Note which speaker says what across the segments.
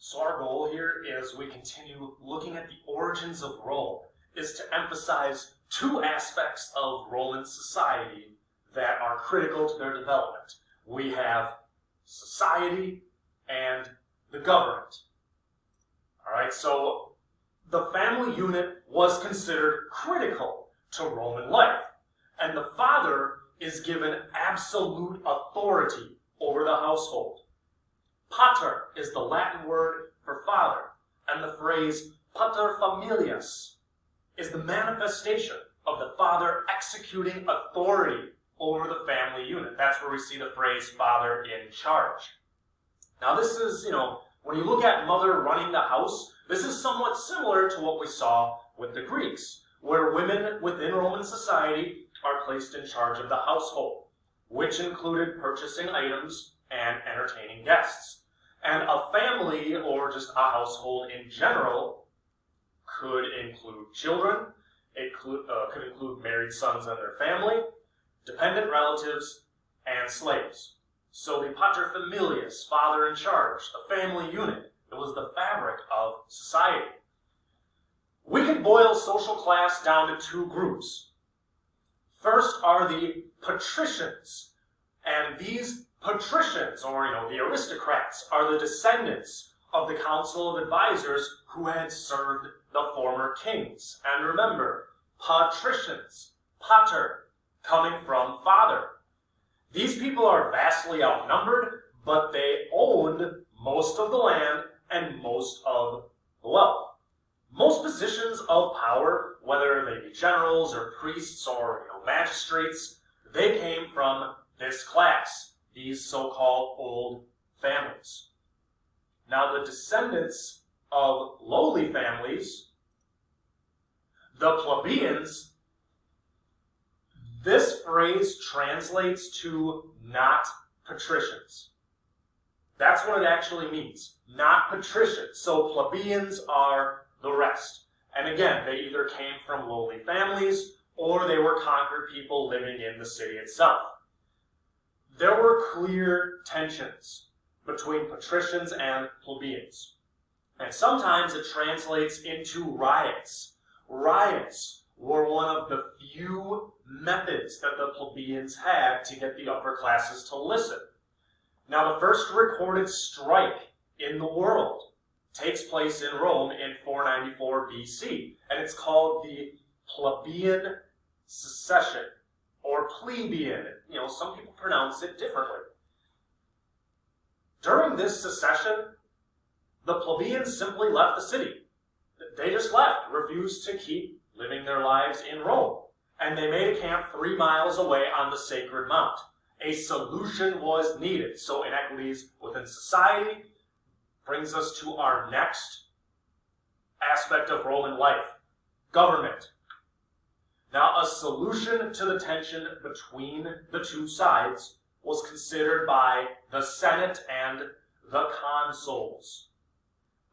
Speaker 1: So our goal here, as we continue looking at the origins of Rome, is to emphasize two aspects of Roman society that are critical to their development. We have society and the government. All right, so the family unit was considered critical to Roman life, and the father is given absolute authority over the household. Pater is the Latin word for father, and the phrase pater familias is the manifestation of the father executing authority over the family unit. That's where we see the phrase father in charge. Now this is, when you look at mother running the house, this is somewhat similar to what we saw with the Greeks, where women within Roman society are placed in charge of the household, which included purchasing items and entertaining guests. And a family, or just a household in general, could include children, it could include married sons and their family, dependent relatives, and slaves. So the paterfamilias, father in charge, the family unit, it was the fabric of society. We can boil social class down to two groups. First are the patricians, and these patricians, or the aristocrats, are the descendants of the council of advisors who had served the former kings. And remember, patricians, pater, coming from father. These people are vastly outnumbered, but they owned most of the land and most of the wealth. Most positions of power, whether they be generals or priests or magistrates, they came from this class, these so-called old families. Now the descendants of lowly families, the plebeians, this phrase translates to not patricians. That's what it actually means, not patricians. So plebeians are the rest. And again, they either came from lowly families or they were conquered people living in the city itself. There were clear tensions between patricians and plebeians. And sometimes it translates into riots. Riots were one of the few methods that the plebeians had to get the upper classes to listen. Now, the first recorded strike in the world takes place in Rome in 494 BC, and it's called the plebeian secession, or plebeian. Some people pronounce it differently. During this secession, the plebeians simply left the city. They just left, refused to keep living their lives in Rome, and they made a camp 3 miles away on the Sacred Mount. A solution was needed. So inequities within society brings us to our next aspect of Roman life, government. Now, a solution to the tension between the two sides was considered by the Senate and the consuls.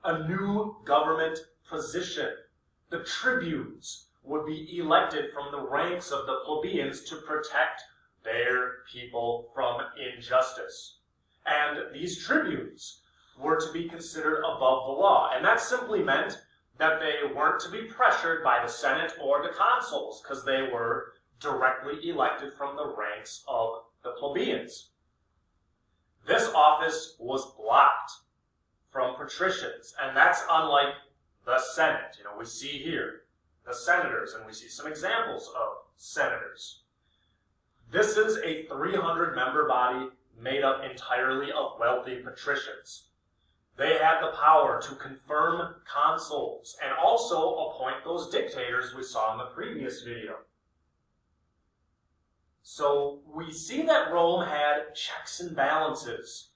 Speaker 1: A new government position, the tribunes, would be elected from the ranks of the plebeians to protect their people from injustice. And these tribunes were to be considered above the law. And that simply meant that they weren't to be pressured by the Senate or the consuls, because they were directly elected from the ranks of the plebeians. This office was blocked from patricians, and that's unlike the Senate. We see here the senators, and we see some examples of senators. This is a 300-member body made up entirely of wealthy patricians. They had the power to confirm consuls and also appoint those dictators we saw in the previous video. So we see that Rome had checks and balances.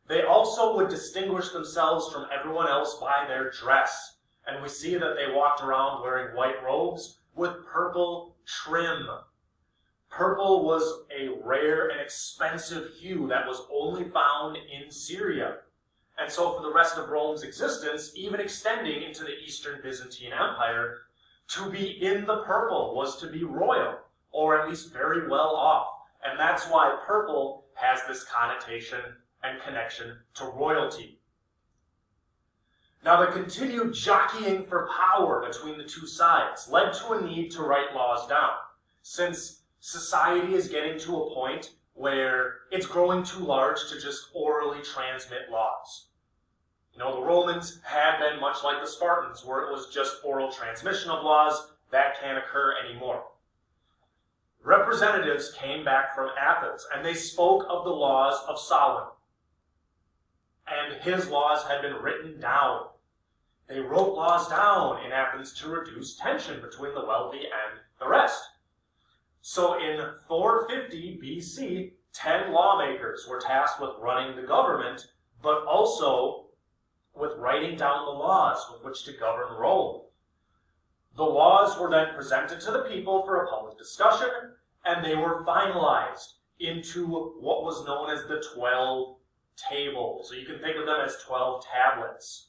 Speaker 1: They also would distinguish themselves from everyone else by their dress. And we see that they walked around wearing white robes with purple trim. Purple was a rare and expensive hue that was only found in Syria. And so for the rest of Rome's existence, even extending into the Eastern Byzantine Empire, to be in the purple was to be royal, or at least very well off. And that's why purple has this connotation and connection to royalty. Now, the continued jockeying for power between the two sides led to a need to write laws down, since society is getting to a point where it's growing too large to just orally transmit laws. You know, the Romans had been much like the Spartans, where it was just oral transmission of laws. That can't occur anymore. Representatives came back from Athens, and they spoke of the laws of Solon. And his laws had been written down. They wrote laws down in Athens to reduce tension between the wealthy and the rest. So in 450 BC, 10 lawmakers were tasked with running the government, but also with writing down the laws with which to govern Rome. The laws were then presented to the people for a public discussion, and they were finalized into what was known as the 12 tables. So you can think of them as 12 tablets.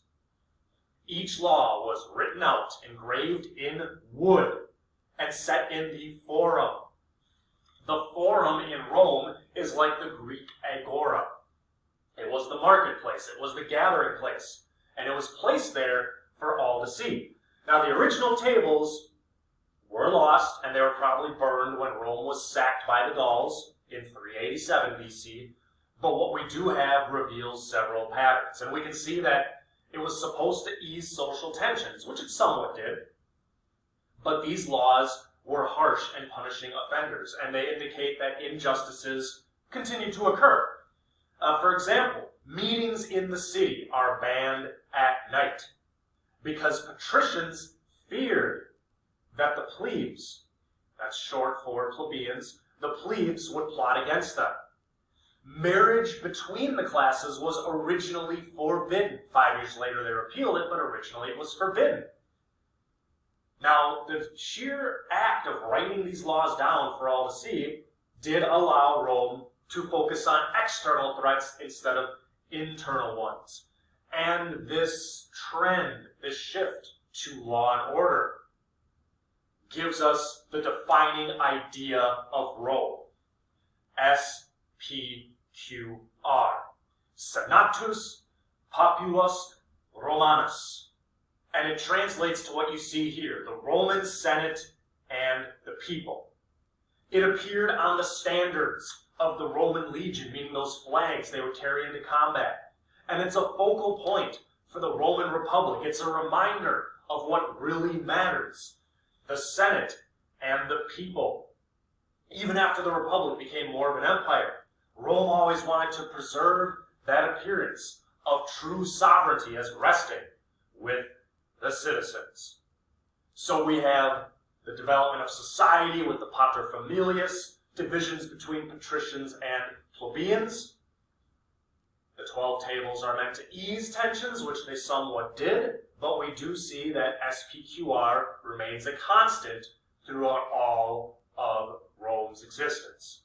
Speaker 1: Each law was written out, engraved in wood, and set in the forum. The forum in Rome is like the Greek agora. It was the marketplace, it was the gathering place, and it was placed there for all to see. Now, the original tables were lost, and they were probably burned when Rome was sacked by the Gauls in 387 BC, but what we do have reveals several patterns, and we can see that it was supposed to ease social tensions, which it somewhat did, but these laws were harsh and punishing offenders, and they indicate that injustices continue to occur. For example, meetings in the city are banned at night because patricians feared that the plebes, that's short for plebeians, the plebes would plot against them. Marriage between the classes was originally forbidden. 5 years later they repealed it, but originally it was forbidden. Now, the sheer act of writing these laws down for all to see did allow Rome to focus on external threats instead of internal ones. And this trend, this shift to law and order, gives us the defining idea of Rome. SPQR. Senatus Populus Romanus. And it translates to what you see here, the Roman Senate and the people. It appeared on the standards of the Roman legion, meaning those flags they would carry into combat. And it's a focal point for the Roman Republic. It's a reminder of what really matters, the Senate and the people. Even after the Republic became more of an empire, Rome always wanted to preserve that appearance of true sovereignty as resting with the citizens. So we have the development of society with the paterfamilias, divisions between patricians and plebeians. The 12 tables are meant to ease tensions, which they somewhat did, but we do see that SPQR remains a constant throughout all of Rome's existence.